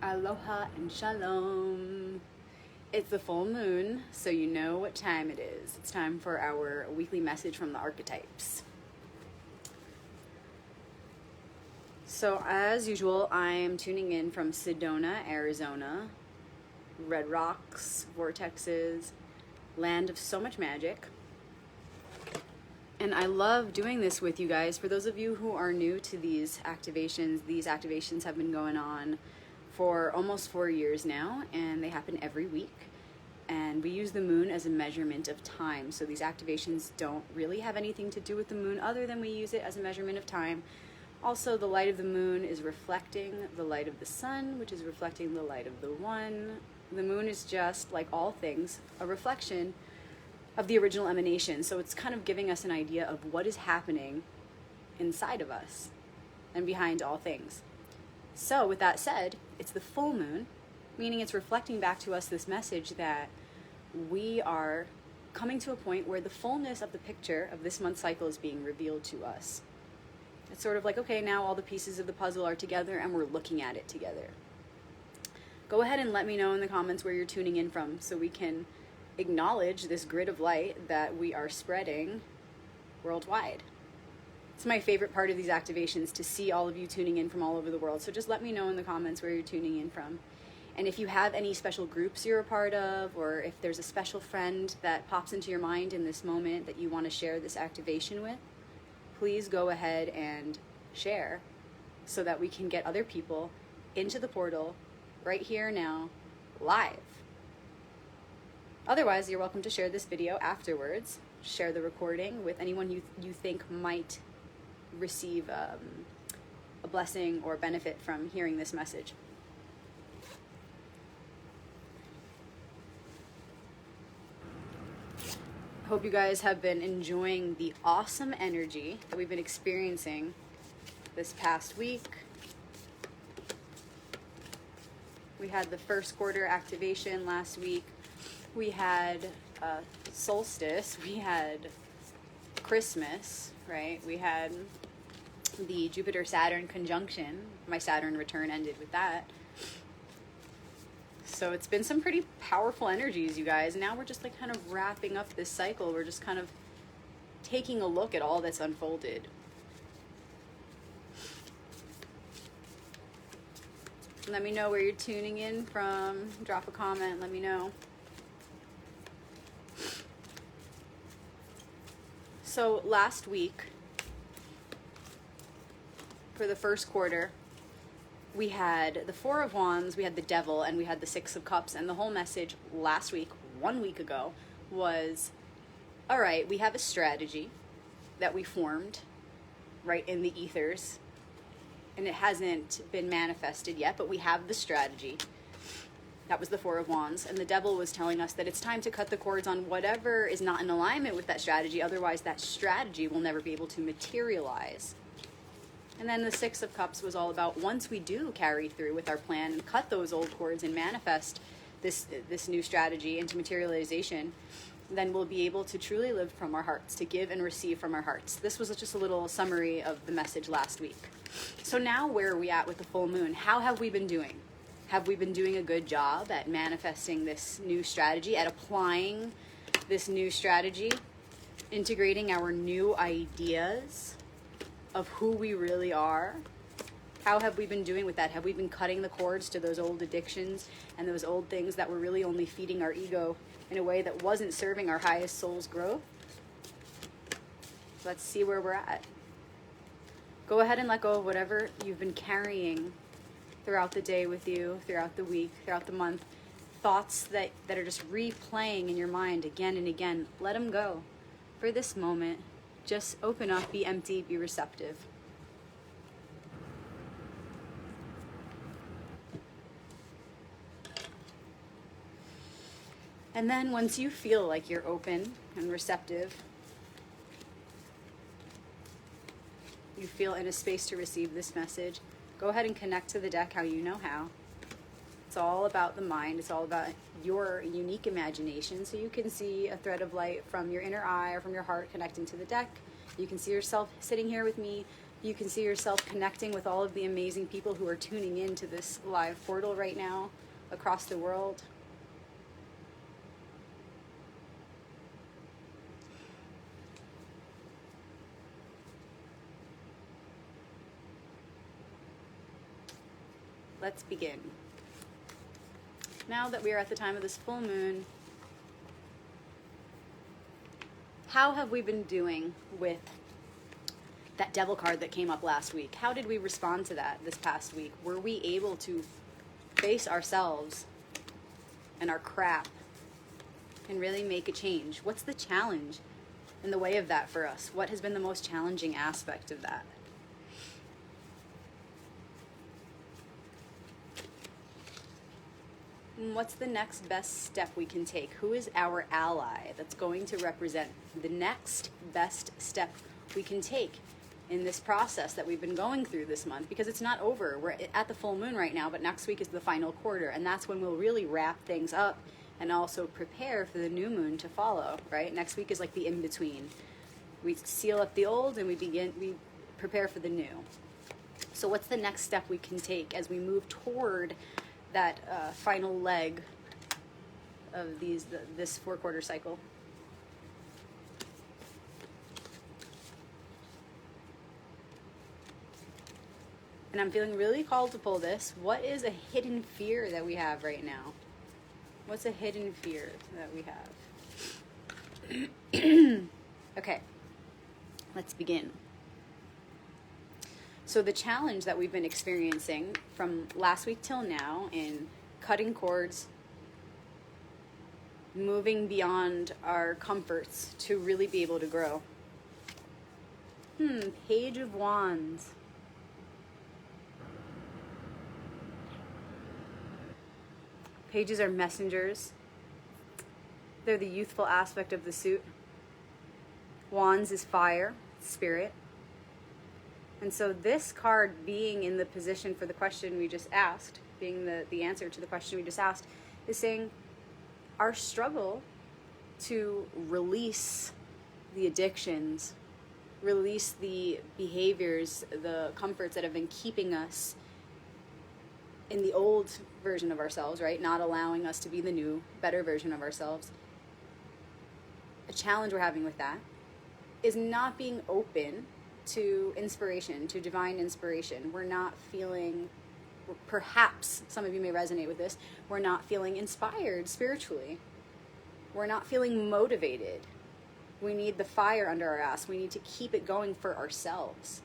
Aloha and shalom. It's the full moon, so you know what time it is. It's time for our weekly message from the archetypes. So as usual, I am tuning in from Sedona, Arizona. Red rocks, vortexes, land of so much magic. And I love doing this with you guys. For those of you who are new to these activations have been going on for almost 4 years now, and they happen every week. And we use the moon as a measurement of time. So these activations don't really have anything to do with the moon other than we use it as a measurement of time. Also, the light of the moon is reflecting the light of the sun, which is reflecting the light of the one. The moon is just, like all things, a reflection of the original emanation. So it's kind of giving us an idea of what is happening inside of us and behind all things. So with that said, it's the full moon, meaning it's reflecting back to us this message that we are coming to a point where the fullness of the picture of this month's cycle is being revealed to us. It's sort of like, okay, now all the pieces of the puzzle are together and we're looking at it together. Go ahead and let me know in the comments where you're tuning in from so we can acknowledge this grid of light that we are spreading worldwide. It's my favorite part of these activations, to see all of you tuning in from all over the world. So just let me know in the comments where you're tuning in from. And if you have any special groups you're a part of, or if there's a special friend that pops into your mind in this moment that you want to share this activation with, please go ahead and share so that we can get other people into the portal right here now, live. Otherwise, you're welcome to share this video afterwards. Share the recording with anyone you think might receive a blessing or benefit from hearing this message. Hope you guys have been enjoying the awesome energy that we've been experiencing this past week. We had the first quarter activation last week. We had solstice, we had Christmas, right? We had the Jupiter-Saturn conjunction. My Saturn return ended with that. So it's been some pretty powerful energies, you guys. Now we're just like kind of wrapping up this cycle. We're just kind of taking a look at all that's unfolded. Let me know where you're tuning in from. Drop a comment, let me know. So last week, for the first quarter, we had the Four of Wands, we had the Devil, and we had the Six of Cups. And the whole message last week, 1 week ago, was, all right, we have a strategy that we formed right in the ethers, and it hasn't been manifested yet, but we have the strategy. That was the Four of Wands. And the Devil was telling us that it's time to cut the cords on whatever is not in alignment with that strategy. Otherwise, that strategy will never be able to materialize. And then the Six of Cups was all about, once we do carry through with our plan and cut those old cords and manifest this new strategy into materialization, then we'll be able to truly live from our hearts, to give and receive from our hearts. This was just a little summary of the message last week. So now where are we at with the full moon? How have we been doing? Have we been doing a good job at manifesting this new strategy, at applying this new strategy, integrating our new ideas of who we really are? How have we been doing with that? Have we been cutting the cords to those old addictions and those old things that were really only feeding our ego in a way that wasn't serving our highest soul's growth? Let's see where we're at. Go ahead and let go of whatever you've been carrying throughout the day with you, throughout the week, throughout the month. Thoughts that are just replaying in your mind again and again. Let them go. For this moment, just open up, be empty, be receptive. And then once you feel like you're open and receptive, you feel in a space to receive this message, go ahead and connect to the deck how you know how. It's all about the mind. It's all about your unique imagination. So you can see a thread of light from your inner eye or from your heart connecting to the deck. You can see yourself sitting here with me You can see yourself connecting with all of the amazing people who are tuning in to this live portal right now across the world. Let's begin. Now that we are at the time of this full moon, how have we been doing with that devil card that came up last week? How did we respond to that this past week? Were we able to face ourselves and our crap and really make a change? What's the challenge in the way of that for us? What has been the most challenging aspect of that? What's the next best step we can take? Who is our ally that's going to represent the next best step we can take in this process that we've been going through this month? Because it's not over. We're at the full moon right now, but next week is the final quarter, and that's when we'll really wrap things up and also prepare for the new moon to follow, right? Next week is like the in-between. We seal up the old and we prepare for the new. So what's the next step we can take as we move toward that final leg of this 4-quarter cycle? And I'm feeling really called to pull this. What is a hidden fear that we have right now? What's a hidden fear that we have? Okay, let's begin. So the challenge that we've been experiencing from last week till now in cutting cords, moving beyond our comforts to really be able to grow. Page of Wands. Pages are messengers. They're the youthful aspect of the suit. Wands is fire, spirit. And so this card being in the position for the question we just asked, being the answer to the question we just asked, is saying our struggle to release the addictions, release the behaviors, the comforts that have been keeping us in the old version of ourselves, right? Not allowing us to be the new, better version of ourselves. A challenge we're having with that is not being open to inspiration, to divine inspiration. We're not feeling, perhaps some of you may resonate with this, we're not feeling inspired spiritually. We're not feeling motivated. We need the fire under our ass. We need to keep it going for ourselves.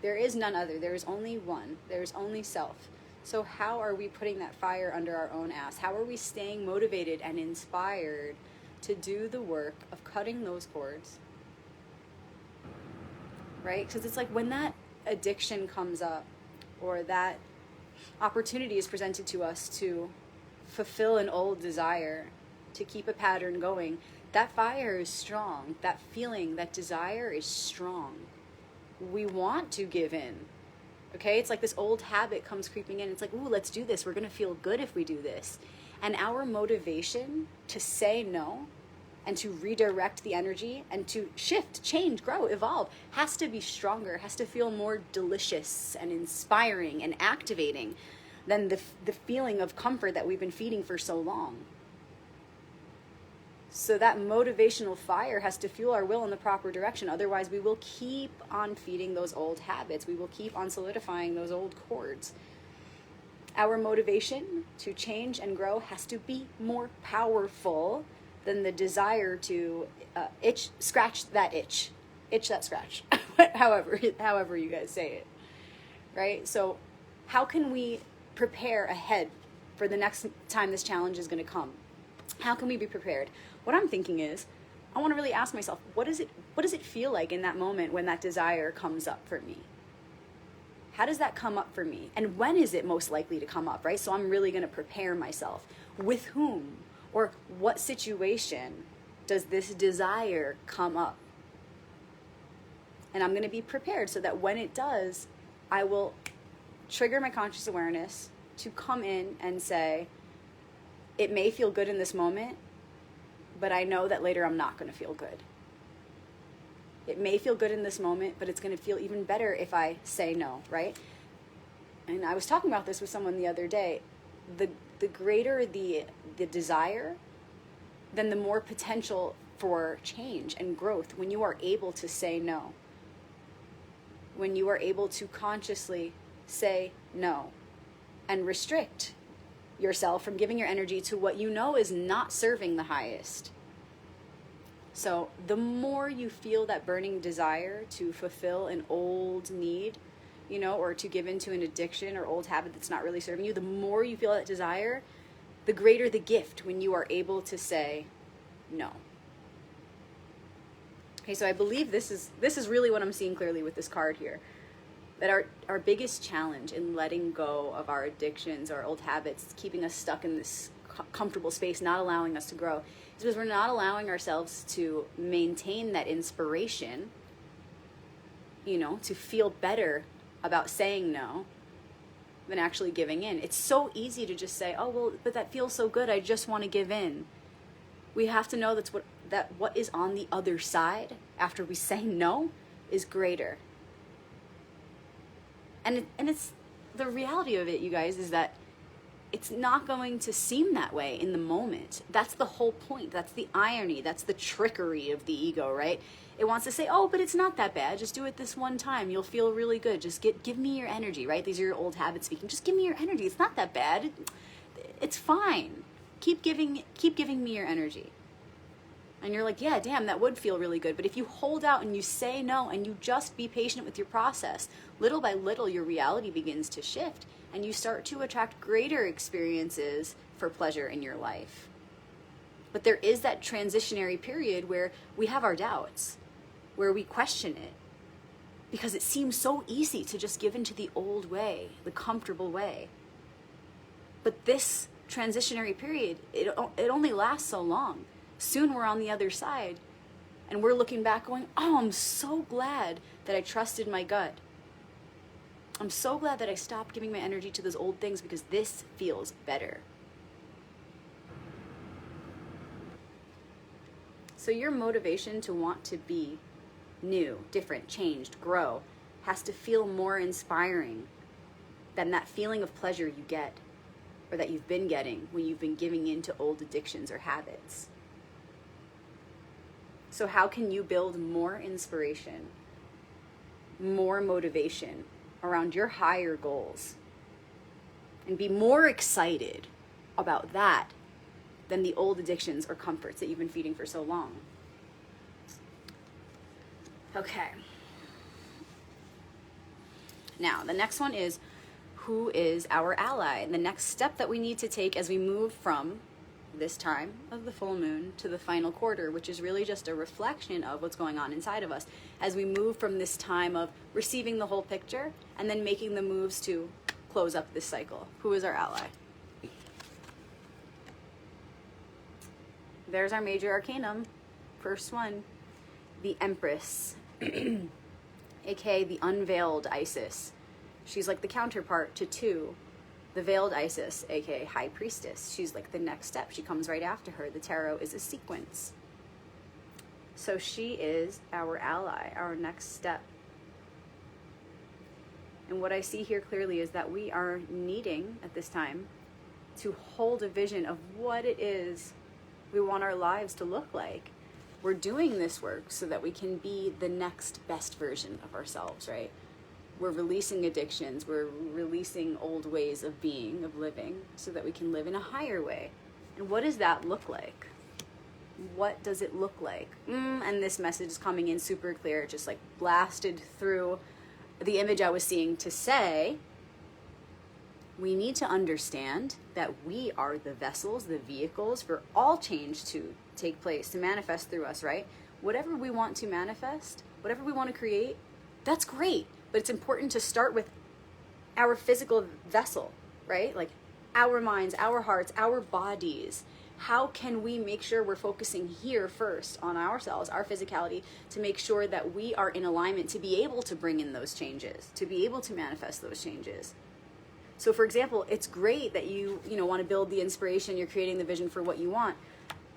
There is none other. There is only one. There is only self. So how are we putting that fire under our own ass? How are we staying motivated and inspired to do the work of cutting those cords? Right? Because it's like when that addiction comes up or that opportunity is presented to us to fulfill an old desire, to keep a pattern going, that fire is strong. That feeling, that desire is strong. We want to give in. Okay? It's like this old habit comes creeping in. It's like, ooh, let's do this. We're going to feel good if we do this. And our motivation to say no and to redirect the energy and to shift, change, grow, evolve has to be stronger, has to feel more delicious and inspiring and activating than the feeling of comfort that we've been feeding for so long. So that motivational fire has to fuel our will in the proper direction. Otherwise, we will keep on feeding those old habits. We will keep on solidifying those old cords. Our motivation to change and grow has to be more powerful than the desire to scratch that itch that scratch, however you guys say it, right? So how can we prepare ahead for the next time this challenge is going to come? How can we be prepared? What I'm thinking is, I want to really ask myself, what does it feel like in that moment when that desire comes up for me? How does that come up for me? And when is it most likely to come up, right? So I'm really going to prepare myself. With whom? Or what situation does this desire come up? And I'm going to be prepared so that when it does, I will trigger my conscious awareness to come in and say, it may feel good in this moment, but I know that later I'm not going to feel good. It may feel good in this moment, but it's going to feel even better if I say no, right? And I was talking about this with someone the other day. The greater the desire, then the more potential for change and growth when you are able to say no. When you are able to consciously say no and restrict yourself from giving your energy to what you know is not serving the highest. So the more you feel that burning desire to fulfill an old need, or to give into an addiction or old habit that's not really serving you, the more you feel that desire, the greater the gift when you are able to say no. Okay, so I believe this is really what I'm seeing clearly with this card here. That our biggest challenge in letting go of our addictions, our old habits, keeping us stuck in this comfortable space, not allowing us to grow, is because we're not allowing ourselves to maintain that inspiration, to feel better about saying no than actually giving in. It's so easy to just say, oh, well, but that feels so good, I just want to give in. We have to know that what is on the other side after we say no is greater. And it's the reality of it, you guys, is that it's not going to seem that way in the moment. That's the whole point. That's the irony. That's the trickery of the ego, right? It wants to say, oh, but it's not that bad. Just do it this one time. You'll feel really good. Just give me your energy, right? These are your old habits speaking. Just give me your energy. It's not that bad. It's fine. Keep giving me your energy. And you're like, yeah, damn, that would feel really good. But if you hold out and you say no and you just be patient with your process, little by little, your reality begins to shift and you start to attract greater experiences for pleasure in your life. But there is that transitionary period where we have our doubts, where we question it, because it seems so easy to just give into the old way, the comfortable way. But this transitionary period, it only lasts so long. Soon we're on the other side and we're looking back going, oh, I'm so glad that I trusted my gut. I'm so glad that I stopped giving my energy to those old things because this feels better. So your motivation to want to be new, different, changed, grow, has to feel more inspiring than that feeling of pleasure you get or that you've been getting when you've been giving in to old addictions or habits. So how can you build more inspiration, more motivation around your higher goals and be more excited about that than the old addictions or comforts that you've been feeding for so long? Okay. Now, the next one is, who is our ally? And the next step that we need to take as we move from this time of the full moon to the final quarter, which is really just a reflection of what's going on inside of us, as we move from this time of receiving the whole picture and then making the moves to close up this cycle. Who is our ally? There's our major arcanum, first one, the Empress, aka the unveiled Isis. She's like the counterpart to 2, the veiled Isis, aka High Priestess. She's like the next step. She comes right after her. The tarot is a sequence. So she is our ally, our next step. And what I see here clearly is that we are needing at this time to hold a vision of what it is we want our lives to look like. We're doing this work so that we can be the next best version of ourselves, right? We're releasing addictions, we're releasing old ways of being, of living, so that we can live in a higher way. And what does that look like? What does it look like? And this message is coming in super clear, just like blasted through the image I was seeing to say, we need to understand that we are the vessels, the vehicles for all change to take place, to manifest through us, right? Whatever we want to manifest, whatever we want to create, that's great. But it's important to start with our physical vessel, right? Like our minds, our hearts, our bodies. How can we make sure we're focusing here first on ourselves, our physicality, to make sure that we are in alignment to be able to bring in those changes, to be able to manifest those changes? So for example, it's great that you want to build the inspiration, you're creating the vision for what you want,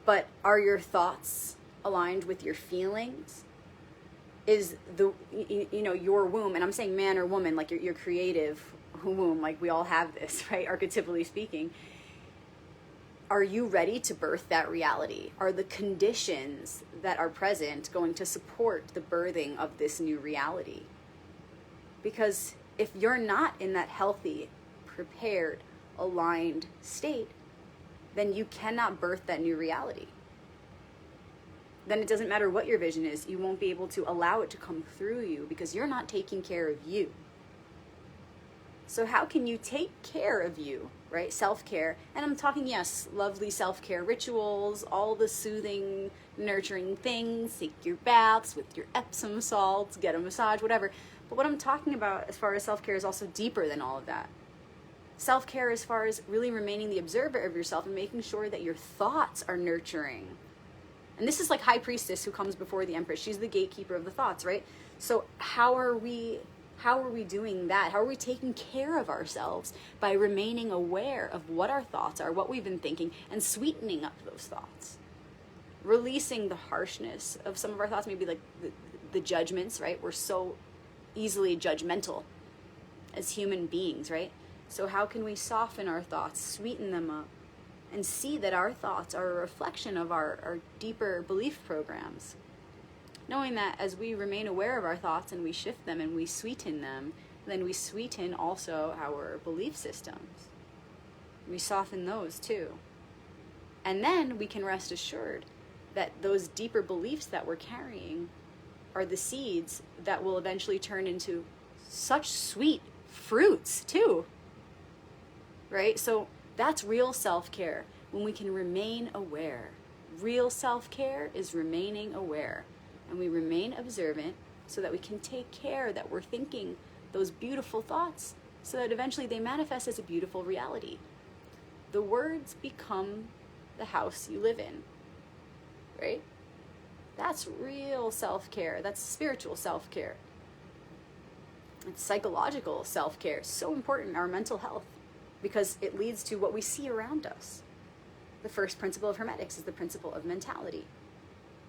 but are your thoughts aligned with your feelings? is the, your womb, and I'm saying man or woman, like your creative womb, like we all have this, right? Archetypally speaking. Are you ready to birth that reality? Are the conditions that are present going to support the birthing of this new reality? Because if you're not in that healthy, prepared, aligned state, then you cannot birth that new reality. Then it doesn't matter what your vision is, you won't be able to allow it to come through you because you're not taking care of you. So how can you take care of you, right? Self-care. And I'm talking, yes, lovely self-care rituals, all the soothing, nurturing things, take your baths with your Epsom salts, get a massage, whatever. But what I'm talking about as far as self-care is also deeper than all of that. Self-care as far as really remaining the observer of yourself and making sure that your thoughts are nurturing. And this is like High Priestess who comes before the Empress. She's the gatekeeper of the thoughts, right? So how are we doing that? How are we taking care of ourselves by remaining aware of what our thoughts are, what we've been thinking, and sweetening up those thoughts? Releasing the harshness of some of our thoughts, maybe like the judgments, right? We're so easily judgmental as human beings, right? So how can we soften our thoughts, sweeten them up, and see that our thoughts are a reflection of our deeper belief programs? Knowing that as we remain aware of our thoughts and we shift them and we sweeten them, then we sweeten also our belief systems. We soften those too. And then we can rest assured that those deeper beliefs that we're carrying are the seeds that will eventually turn into such sweet fruits too. Right? So that's real self-care, when we can remain aware. Real self-care is remaining aware. And we remain observant so that we can take care that we're thinking those beautiful thoughts so that eventually they manifest as a beautiful reality. The words become the house you live in, right? That's real self-care. That's spiritual self-care. It's psychological self-care. It's so important, our mental health, because it leads to what we see around us. The first principle of Hermetics is the principle of mentality.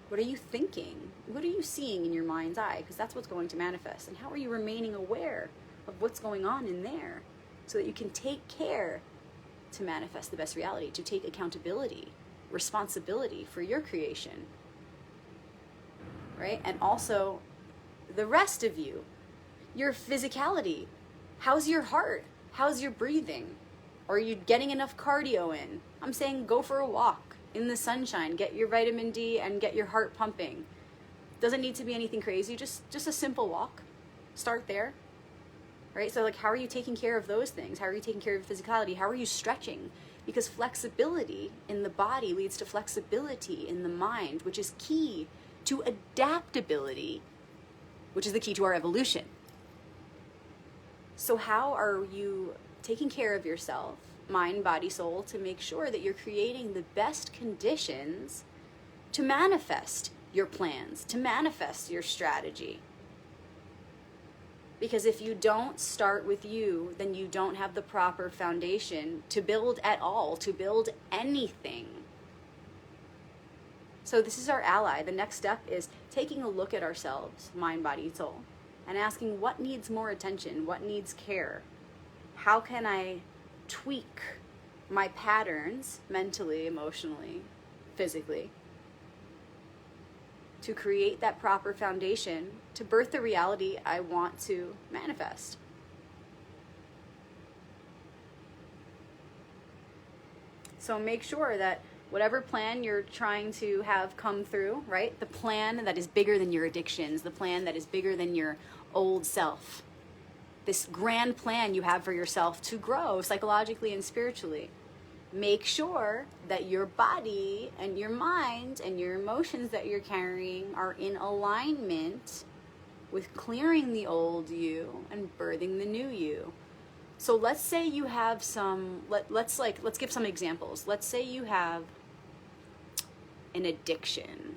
What are you thinking? What are you seeing in your mind's eye? Because that's what's going to manifest. And how are you remaining aware of what's going on in there so that you can take care to manifest the best reality, to take accountability, responsibility for your creation, right? And also the rest of you, your physicality. How's your heart? How's your breathing? Are you getting enough cardio in? I'm saying go for a walk in the sunshine, get your vitamin D and get your heart pumping. Doesn't need to be anything crazy, just a simple walk. Start there, right? So like, how are you taking care of those things? How are you taking care of your physicality? How are you stretching? Because flexibility in the body leads to flexibility in the mind, which is key to adaptability, which is the key to our evolution. So how are you taking care of yourself, mind, body, soul, to make sure that you're creating the best conditions to manifest your plans, to manifest your strategy? Because if you don't start with you, then you don't have the proper foundation to build at all, to build anything. So this is our ally. The next step is taking a look at ourselves, mind, body, soul, and asking what needs more attention, what needs care. How can I tweak my patterns mentally, emotionally, physically to create that proper foundation to birth the reality I want to manifest? So make sure that whatever plan you're trying to have come through, right? The plan that is bigger than your addictions, the plan that is bigger than your old self, this grand plan you have for yourself to grow psychologically and spiritually. Make sure that your body and your mind and your emotions that you're carrying are in alignment with clearing the old you and birthing the new you. So let's say you have some, let's give some examples. Let's say you have an addiction,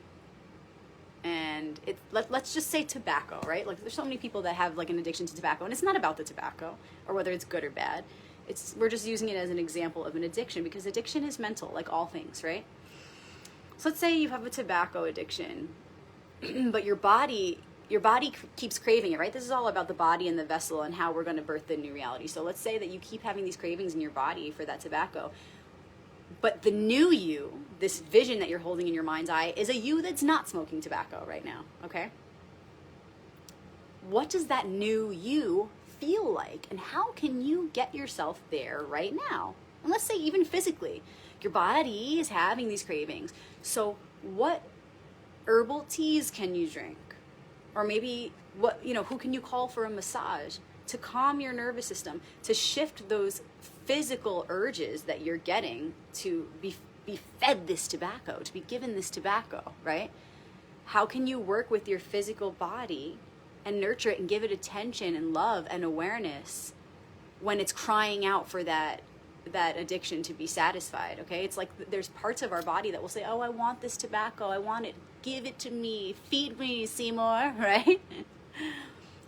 and let's just say tobacco, right? Like there's so many people that have like an addiction to tobacco, and it's not about the tobacco or whether it's good or bad. We're just using it as an example of an addiction, because addiction is mental, like all things, right? So let's say you have a tobacco addiction, but your body your body keeps craving it, right? This is all about the body and the vessel and how we're going to birth the new reality. So let's say that you keep having these cravings in your body for that tobacco, but the new you, this vision that you're holding in your mind's eye, is a you that's not smoking tobacco right now, okay? What does that new you feel like? And how can you get yourself there right now? And let's say even physically, your body is having these cravings. So what herbal teas can you drink? Or maybe who can you call for a massage to calm your nervous system, to shift those physical urges that you're getting to be fed this tobacco, to be given this tobacco, right? How can you work with your physical body and nurture it and give it attention and love and awareness when it's crying out for that addiction to be satisfied, okay? It's like there's parts of our body that will say, oh, I want this tobacco, I want it, give it to me, feed me, Seymour, right?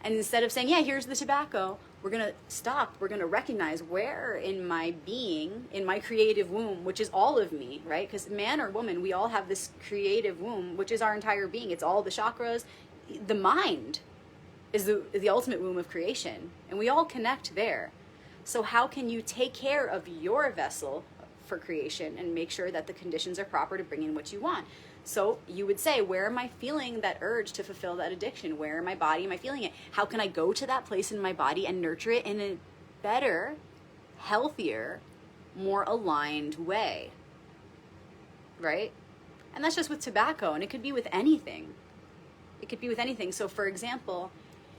And instead of saying, yeah, here's the tobacco, we're going to stop, we're going to recognize where in my being, in my creative womb, which is all of me, right? Because man or woman, we all have this creative womb, which is our entire being. It's all the chakras. The mind is the ultimate womb of creation, and we all connect there. So how can you take care of your vessel for creation and make sure that the conditions are proper to bring in what you want? So you would say, where am I feeling that urge to fulfill that addiction? Where in my body am I feeling it? How can I go to that place in my body and nurture it in a better, healthier, more aligned way? Right? And that's just with tobacco, and it could be with anything. It could be with anything. So for example,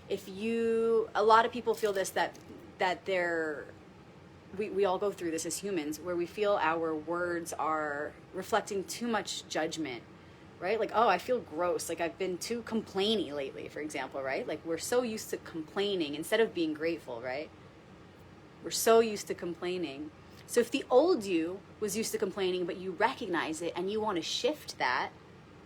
a lot of people feel this, that we all go through this as humans, where we feel our words are reflecting too much judgment, right? Like, oh, I feel gross, like I've been too complainy lately, for example, right? Like we're so used to complaining instead of being grateful, right? We're so used to complaining. So if the old you was used to complaining, but you recognize it and you want to shift that,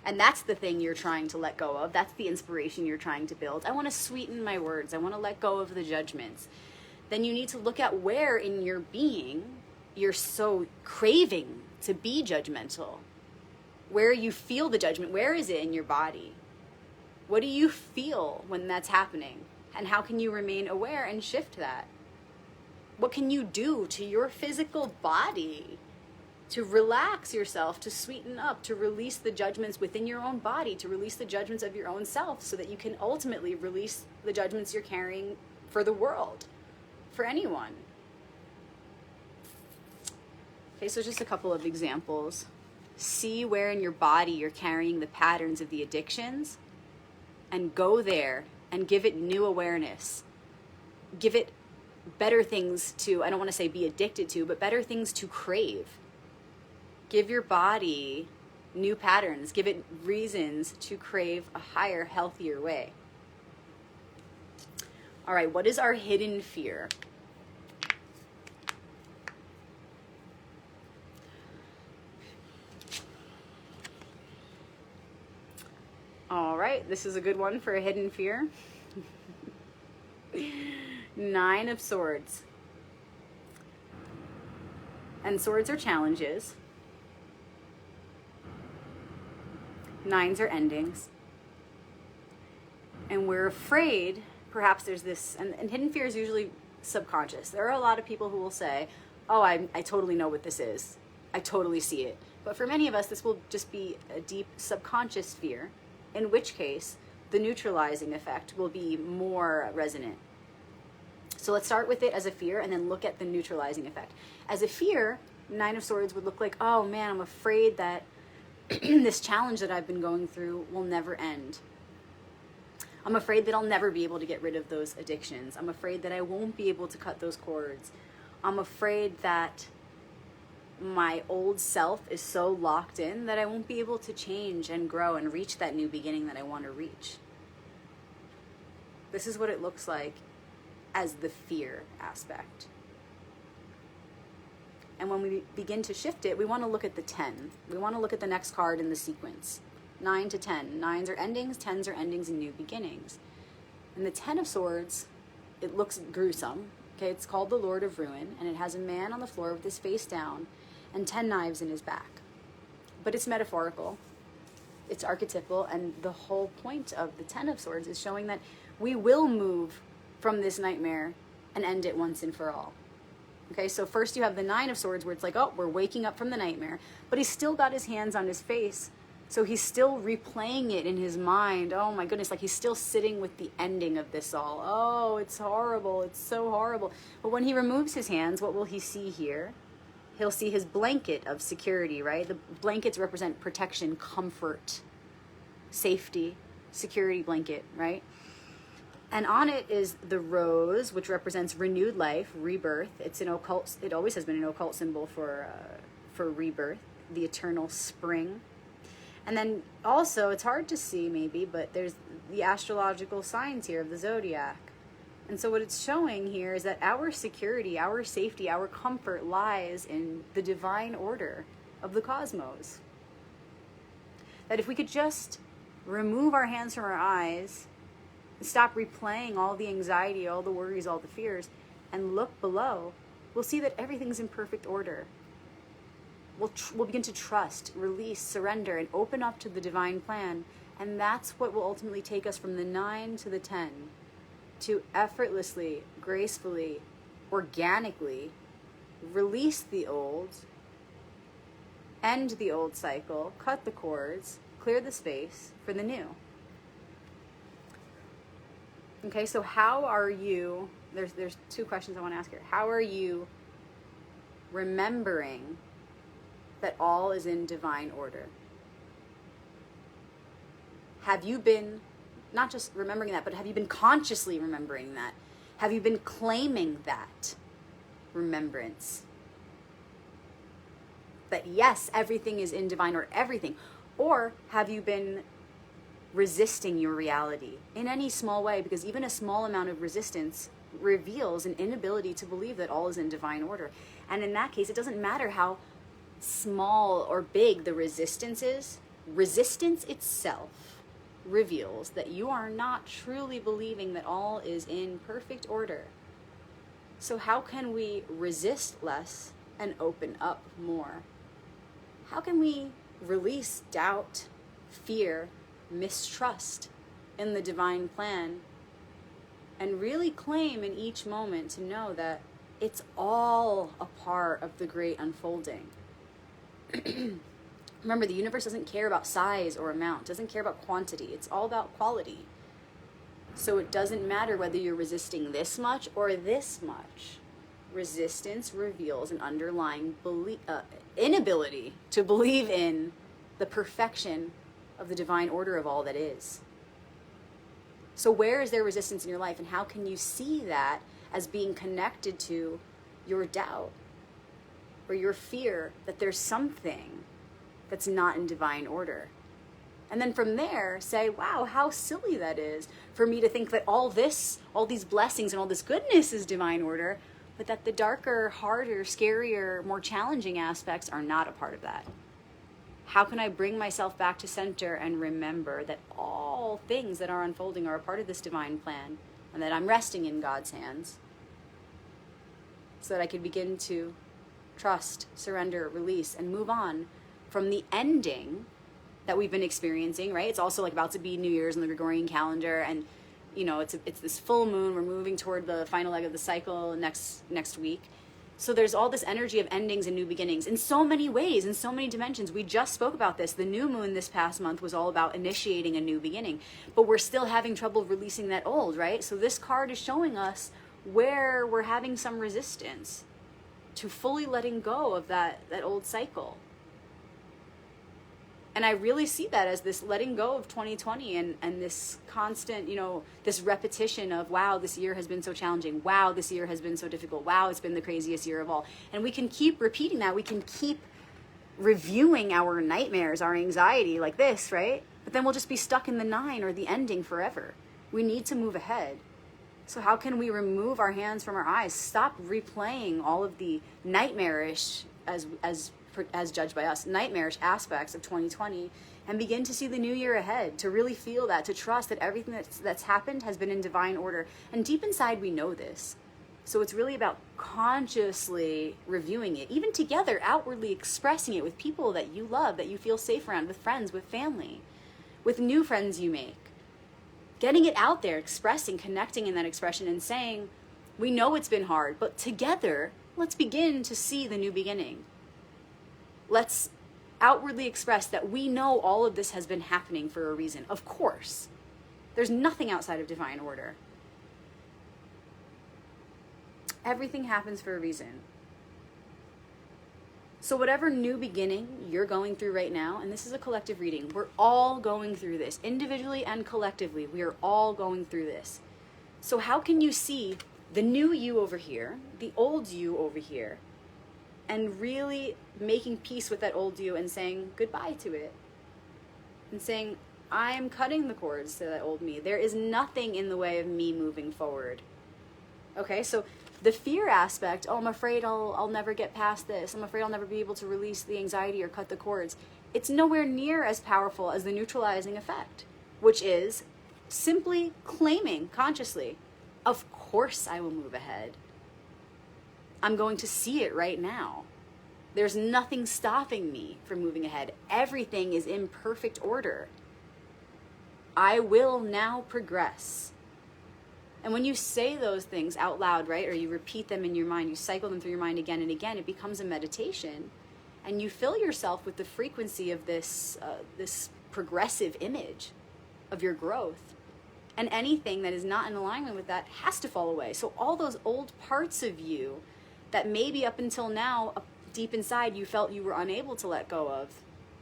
and that's the thing you're trying to let go of, that's the inspiration you're trying to build. I want to sweeten my words, I want to let go of the judgments. Then you need to look at where in your being you're so craving to be judgmental. Where you feel the judgment, where is it in your body? What do you feel when that's happening? And how can you remain aware and shift that? What can you do to your physical body to relax yourself, to sweeten up, to release the judgments within your own body, to release the judgments of your own self, so that you can ultimately release the judgments you're carrying for the world? For anyone. Okay, so just a couple of examples. See where in your body you're carrying the patterns of the addictions, and go there and give it new awareness. Give it better things to, I don't want to say be addicted to, but better things to crave. Give your body new patterns. Give it reasons to crave a higher, healthier way. All right, what is our hidden fear? All right, this is a good one for a hidden fear. 9 of Swords. And swords are challenges. 9s are endings. And we're afraid, perhaps there's this, and hidden fear is usually subconscious. There are a lot of people who will say, oh, I totally know what this is. I totally see it. But for many of us, this will just be a deep subconscious fear, in which case the neutralizing effect will be more resonant. So let's start with it as a fear and then look at the neutralizing effect. As a fear, 9 of Swords would look like, oh man, I'm afraid that this challenge that I've been going through will never end. I'm afraid that I'll never be able to get rid of those addictions. I'm afraid that I won't be able to cut those cords. I'm afraid that my old self is so locked in that I won't be able to change and grow and reach that new beginning that I want to reach. This is what it looks like as the fear aspect. And when we begin to shift it, we want to look at the 10. We want to look at the next card in the sequence. 9 to 10. 9s are endings, 10s are endings and new beginnings. And the 10 of Swords, it looks gruesome. Okay, it's called the Lord of Ruin, and it has a man on the floor with his face down and 10 knives in his back. But it's metaphorical. it's archetypal, and the whole point of the Ten of Swords is showing that we will move from this nightmare and end it once and for all. Okay, so first you have the Nine of Swords, where it's like, oh, we're waking up from the nightmare, but he's still got his hands on his face, so he's still replaying it in his mind. Oh my goodness, like he's still sitting with the ending of this all. Oh, it's horrible, it's so horrible. But when he removes his hands, what will he see here? He'll see his blanket of security, right? The blankets represent protection, comfort, safety, security blanket, right? And on it is the rose, which represents renewed life, rebirth. It's an occult. It always has been an occult symbol for rebirth, the eternal spring. And then also, it's hard to see maybe, but there's the astrological signs here of the zodiac. And so what it's showing here is that our security, our safety, our comfort lies in the divine order of the cosmos. That if we could just remove our hands from our eyes, stop replaying all the anxiety, all the worries, all the fears, and look below, we'll see that everything's in perfect order. We'll begin to trust, release, surrender, and open up to the divine plan. And that's what will ultimately take us from the 9 to the 10, to effortlessly, gracefully, organically release the old, end the old cycle, cut the cords, clear the space for the new. Okay, so how are you, there's two questions I want to ask here. How are you remembering that all is in divine order? Have you been, not just remembering that, but have you been consciously remembering that? Have you been claiming that remembrance? That yes, everything is in divine order, everything. Or have you been resisting your reality in any small way? Because even a small amount of resistance reveals an inability to believe that all is in divine order. And in that case, it doesn't matter how small or big the resistance is. Resistance itself reveals that you are not truly believing that all is in perfect order. So how can we resist less and open up more? How can we release doubt, fear, mistrust in the divine plan, and really claim in each moment to know that it's all a part of the great unfolding? Remember, the universe doesn't care about size or amount, doesn't care about quantity. It's all about quality. So it doesn't matter whether you're resisting this much or this much. Resistance reveals an underlying inability to believe in the perfection of the divine order of all that is. So where is there resistance in your life, and how can you see that as being connected to your doubt or your fear that there's something that's not in divine order? And then from there say, wow, how silly that is for me to think that all these blessings and all this goodness is divine order, but that the darker, harder, scarier, more challenging aspects are not a part of that. How can I bring myself back to center and remember that all things that are unfolding are a part of this divine plan, and that I'm resting in God's hands, so that I can begin to trust, surrender, release, and move on from the ending that we've been experiencing, right? It's also like about to be New Year's in the Gregorian calendar, and you know, it's this full moon. We're moving toward the final leg of the cycle next week. So there's all this energy of endings and new beginnings in so many ways, in so many dimensions. We just spoke about this. The new moon this past month was all about initiating a new beginning, but we're still having trouble releasing that old, right? So this card is showing us where we're having some resistance to fully letting go of that old cycle. And I really see that as this letting go of 2020 and this constant, you know, this repetition of, wow, this year has been so challenging. Wow, this year has been so difficult. Wow, it's been the craziest year of all. And we can keep repeating that. We can keep reviewing our nightmares, our anxiety like this, right? But then we'll just be stuck in the 9 or the ending forever. We need to move ahead. So how can we remove our hands from our eyes? Stop replaying all of the nightmarish, as judged by us, nightmarish aspects of 2020, and begin to see the new year ahead, to really feel that, to trust that everything that's happened has been in divine order. And deep inside we know this. So it's really about consciously reviewing it, even together, outwardly expressing it with people that you love, that you feel safe around, with friends, with family. with new friends you make. Getting it out there, expressing, connecting in that expression and saying, we know it's been hard, but together, let's begin to see the new beginning. Let's outwardly express that we know all of this has been happening for a reason. Of course. There's nothing outside of divine order. Everything happens for a reason. So whatever new beginning you're going through right now, and this is a collective reading, we're all going through this, individually and collectively, we are all going through this. So how can you see the new you over here, the old you over here, and really making peace with that old you and saying goodbye to it? And saying, I'm cutting the cords to that old me. There is nothing in the way of me moving forward. Okay, so the fear aspect, oh, I'm afraid I'll never get past this. I'm afraid I'll never be able to release the anxiety or cut the cords. It's nowhere near as powerful as the neutralizing effect, which is simply claiming consciously, of course I will move ahead. I'm going to see it right now. There's nothing stopping me from moving ahead. Everything is in perfect order. I will now progress. And when you say those things out loud, right, or you repeat them in your mind, you cycle them through your mind again and again, it becomes a meditation. And you fill yourself with the frequency of this progressive image of your growth. And anything that is not in alignment with that has to fall away. So all those old parts of you that maybe up until now, deep inside, you felt you were unable to let go of,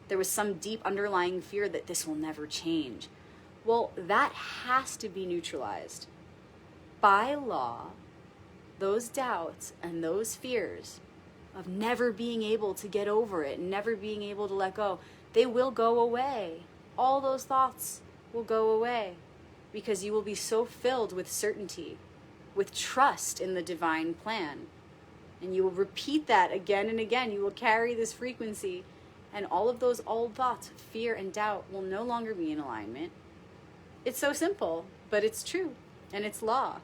there was some deep underlying fear that this will never change. Well, that has to be neutralized. By law, those doubts and those fears of never being able to get over it, never being able to let go, they will go away. All those thoughts will go away because you will be so filled with certainty, with trust in the divine plan. And you will repeat that again and again. You will carry this frequency, and all of those old thoughts, fear and doubt, will no longer be in alignment. It's so simple, but it's true, and it's law.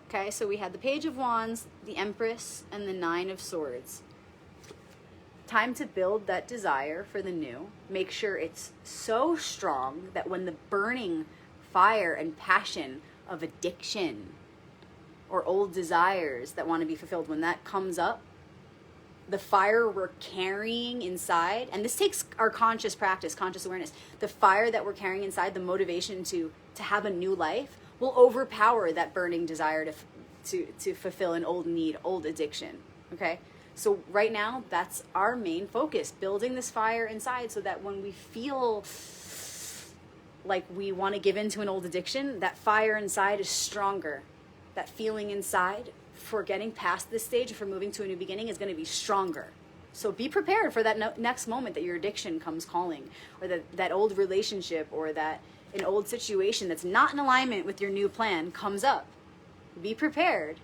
Okay, so we had the Page of Wands, the Empress, and the Nine of Swords. Time to build that desire for the new. Make sure it's so strong that when the burning fire and passion of addiction or old desires that want to be fulfilled, when that comes up, the fire we're carrying inside, and this takes our conscious practice, conscious awareness, the fire that we're carrying inside, the motivation to have a new life, will overpower that burning desire to fulfill an old need, old addiction. Okay? So right now, that's our main focus, building this fire inside so that when we feel like we want to give in to an old addiction, that fire inside is stronger. That feeling inside for getting past this stage, for moving to a new beginning, is going to be stronger. So be prepared for that next moment that your addiction comes calling, or that old relationship, or that an old situation that's not in alignment with your new plan comes up. Be prepared.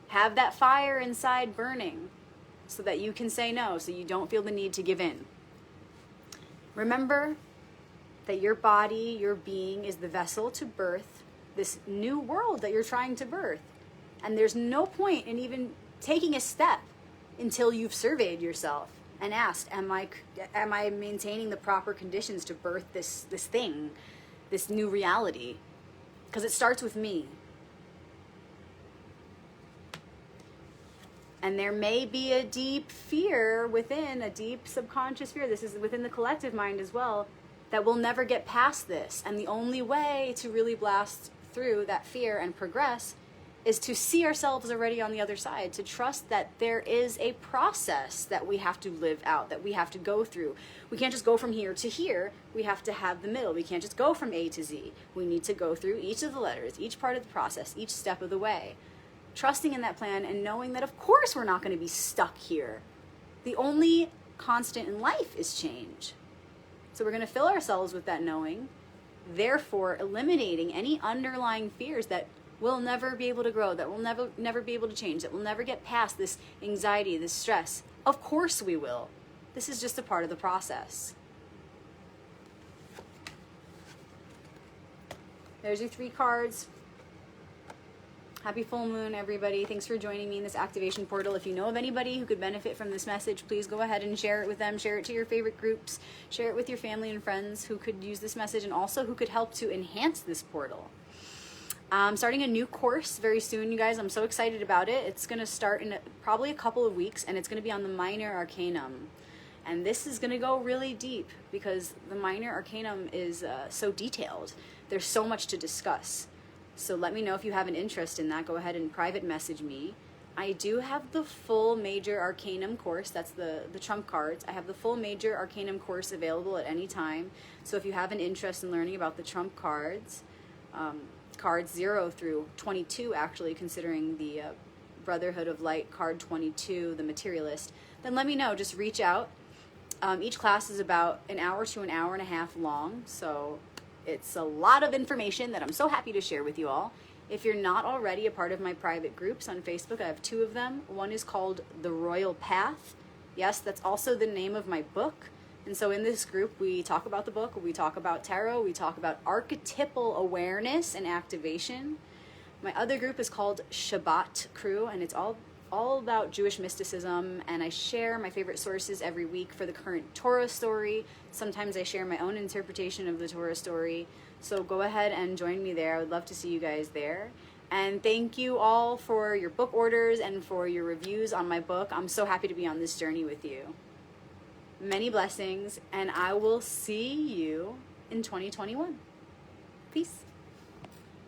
Have that fire inside burning so that you can say no, so you don't feel the need to give in. Remember that your body, your being, is the vessel to birth this new world that you're trying to birth. And there's no point in even taking a step until you've surveyed yourself and asked, am I maintaining the proper conditions to birth this thing, this new reality? Because it starts with me. And there may be a deep fear within, a deep subconscious fear, this is within the collective mind as well, that we'll never get past this. And the only way to really blast through that fear and progress is to see ourselves already on the other side, to trust that there is a process that we have to live out, that we have to go through. We can't just go from here to here. We have to have the middle. We can't just go from A to Z. We need to go through each of the letters, each part of the process, each step of the way. Trusting in that plan and knowing that, of course, we're not going to be stuck here. The only constant in life is change. So we're going to fill ourselves with that knowing, therefore eliminating any underlying fears that we'll never be able to grow, that we'll never be able to change, that we'll never get past this anxiety, this stress. Of course we will. This is just a part of the process. There's your 3 cards. Happy full moon, everybody. Thanks for joining me in this activation portal. If you know of anybody who could benefit from this message, please go ahead and share it with them. Share it to your favorite groups. Share it with your family and friends who could use this message and also who could help to enhance this portal. I'm starting a new course very soon, you guys. I'm so excited about it. It's going to start in probably a couple of weeks, and it's going to be on the Minor Arcanum. And this is going to go really deep because the Minor Arcanum is so detailed. There's so much to discuss. So let me know if you have an interest in that. Go ahead and private message me. I do have the full Major Arcanum course. That's the trump cards. I have the full Major Arcanum course available at any time. So if you have an interest in learning about the trump cards, cards 0 through 22, actually, considering the Brotherhood of Light, card 22, the Materialist, then let me know. Just reach out. Each class is about an hour to an hour and a half long, so it's a lot of information that I'm so happy to share with you all. If you're not already a part of my private groups on Facebook, I have 2 of them. One is called The Royal Path. Yes, that's also the name of my book. And so in this group, we talk about the book, we talk about tarot, we talk about archetypal awareness and activation. My other group is called Shabbat Crew, and it's all about Jewish mysticism, and I share my favorite sources every week for the current Torah story. Sometimes I share my own interpretation of the Torah story. So go ahead and join me there. I would love to see you guys there. And thank you all for your book orders and for your reviews on my book. I'm so happy to be on this journey with you. Many blessings, and I will see you in 2021. Peace.